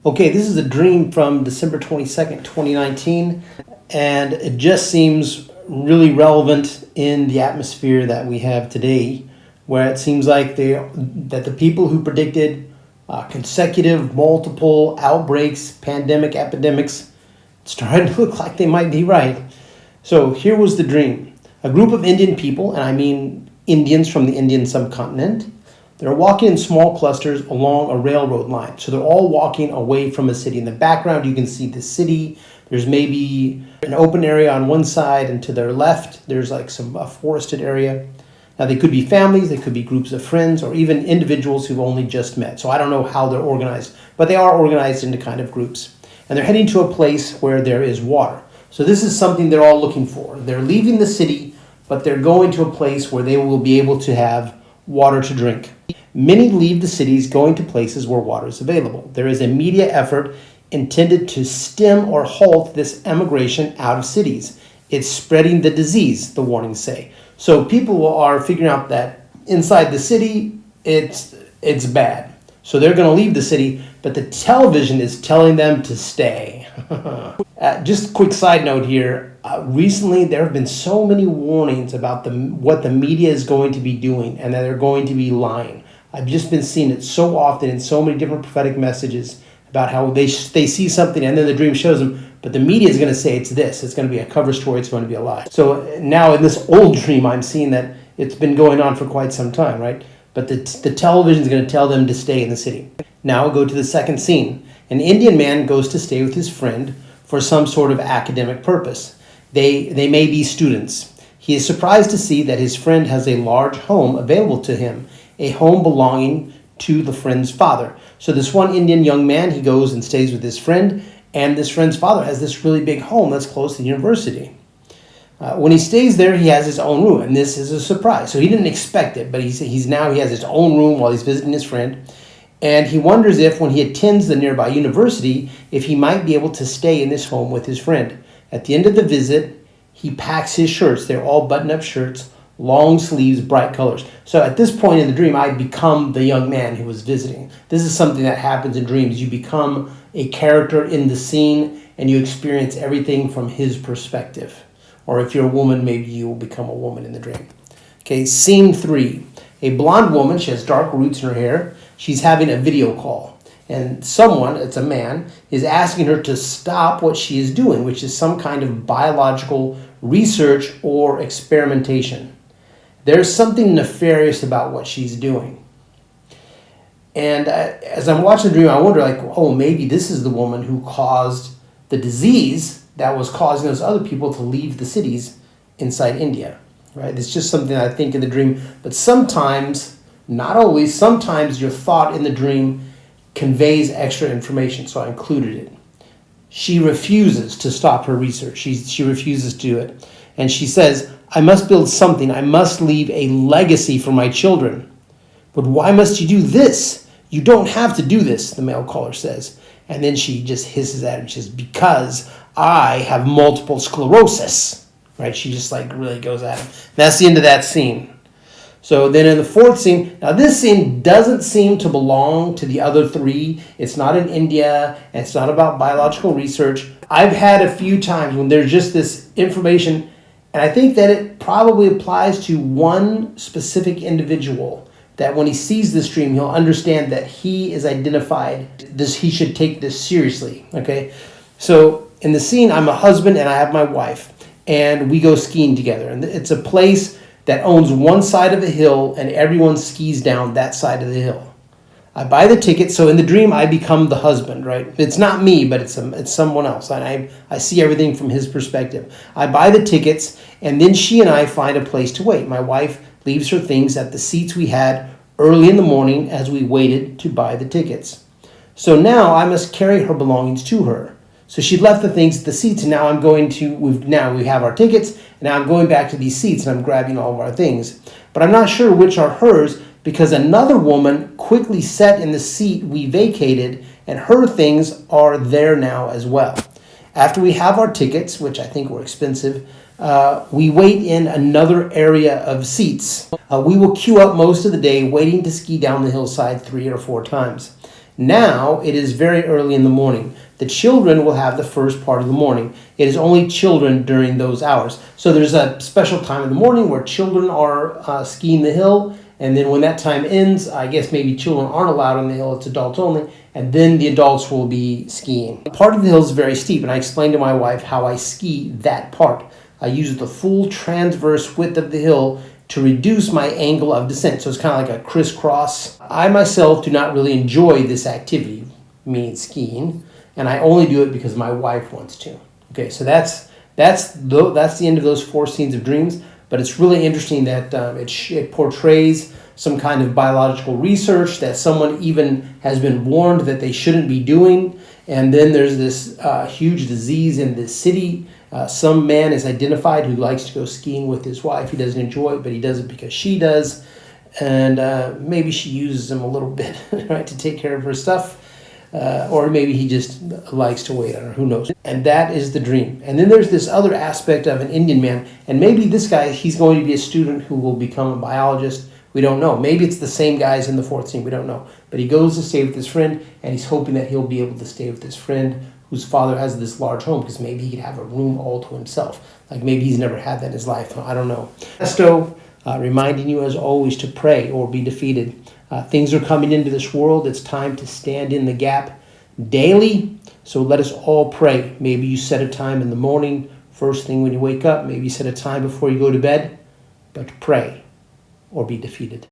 Okay, this is a dream from December 22nd, 2019, and it just seems really relevant in the atmosphere that we have today, where it seems like that the people who predicted consecutive multiple outbreaks, pandemic, epidemics, it's starting to look like they might be right. So here was the dream. A group of Indian people, and I mean Indians from the Indian subcontinent, they're walking in small clusters along a railroad line. So they're all walking away from a city. In the background, you can see the city. There's maybe an open area on one side, and to their left, there's like a forested area. Now, they could be families, they could be groups of friends, or even individuals who've only just met. So I don't know how they're organized, but they are organized into kind of groups. And they're heading to a place where there is water. So this is something they're all looking for. They're leaving the city, but they're going to a place where they will be able to have water to drink. Many leave the cities going to places where water is available. There is a media effort intended to stem or halt this emigration out of cities. It's spreading the disease, the warnings say. So people are figuring out that inside the city, it's bad. So they're going to leave the city, but the television is telling them to stay. Just a quick side note here. Recently, there have been so many warnings about what the media is going to be doing and that they're going to be lying. I've just been seeing it so often in so many different prophetic messages about how they see something and then the dream shows them, but the media is going to say it's this. It's going to be a cover story. It's going to be a lie. So now in this old dream, I'm seeing that it's been going on for quite some time, right? But the television is going to tell them to stay in the city. Now we'll go to the second scene. An Indian man goes to stay with his friend for some sort of academic purpose. They may be students. He is surprised to see that his friend has a large home available to him, a home belonging to the friend's father. So this one Indian young man, he goes and stays with his friend, and this friend's father has this really big home that's close to the university. When he stays there, he has his own room, and this is a surprise. So he didn't expect it, but he has his own room while he's visiting his friend, and he wonders if, when he attends the nearby university, if he might be able to stay in this home with his friend. At the end of the visit, he packs his shirts. They're all button-up shirts, long sleeves, bright colors. So at this point in the dream, I become the young man who was visiting. This is something that happens in dreams. You become a character in the scene, and you experience everything from his perspective. Or if you're a woman, maybe you will become a woman in the dream. Okay, scene 3. A blonde woman, she has dark roots in her hair. She's having a video call. And someone, it's a man, is asking her to stop what she is doing, which is some kind of biological research or experimentation. There's something nefarious about what she's doing. And as I'm watching the dream, I wonder, oh, maybe this is the woman who caused the disease that was causing those other people to leave the cities inside India, right? It's just something I think in the dream. But sometimes, not always, sometimes your thought in the dream conveys extra information, so I included it. She refuses to stop her research. She refuses to do it. And she says, I must build something. I must leave a legacy for my children. But why must you do this? You don't have to do this, the male caller says. And then she just hisses at him. She says, because I have multiple sclerosis. Right? She just really goes at him. That's the end of that scene. So then in the fourth scene, now this scene doesn't seem to belong to the other three. It's not in India, and it's not about biological research. I've had a few times when there's just this information, and I think that it probably applies to one specific individual, that when he sees this dream, he'll understand that he is identified, he should take this seriously, okay? So in the scene, I'm a husband and I have my wife, and we go skiing together. And it's a place that owns one side of a hill, and everyone skis down that side of the hill. I buy the ticket, so in the dream, I become the husband, right? It's not me, but it's someone else, and I see everything from his perspective. I buy the tickets, and then she and I find a place to wait. My wife leaves her things at the seats we had early in the morning as we waited to buy the tickets. So now I must carry her belongings to her. So she'd left the things at the seats, and now we have our tickets, and now I'm going back to these seats, and I'm grabbing all of our things. But I'm not sure which are hers, because another woman quickly sat in the seat we vacated, and her things are there now as well. After we have our tickets, which I think were expensive, we wait in another area of seats. We will queue up most of the day, waiting to ski down the hillside 3 or 4 times. Now it is very early in the morning. The children will have the first part of the morning. It is only children during those hours. So there's a special time in the morning where children are skiing the hill, and then when that time ends, I guess maybe children aren't allowed on the hill, it's adults only, and then the adults will be skiing. Part of the hill is very steep, and I explained to my wife how I ski that part. I use the full transverse width of the hill to reduce my angle of descent. So it's kind of like a crisscross. I myself do not really enjoy this activity, meaning skiing, and I only do it because my wife wants to. Okay, so that's the end of those 4 scenes of dreams. But it's really interesting that it portrays some kind of biological research that someone even has been warned that they shouldn't be doing. And then there's this huge disease in this city. Some man is identified who likes to go skiing with his wife. He doesn't enjoy it, but he does it because she does. And maybe she uses him a little bit, right, to take care of her stuff. Or maybe he just likes to wait on her, who knows. And that is the dream. And then there's this other aspect of an Indian man. And maybe this guy, he's going to be a student who will become a biologist. We don't know. Maybe it's the same guys in the 4th scene. We don't know. But he goes to stay with his friend, and he's hoping that he'll be able to stay with his friend whose father has this large home, because maybe he could have a room all to himself. Like maybe he's never had that in his life. I don't know. So, reminding you as always to pray or be defeated. Things are coming into this world. It's time to stand in the gap daily. So let us all pray. Maybe you set a time in the morning, first thing when you wake up. Maybe you set a time before you go to bed. But pray or be defeated.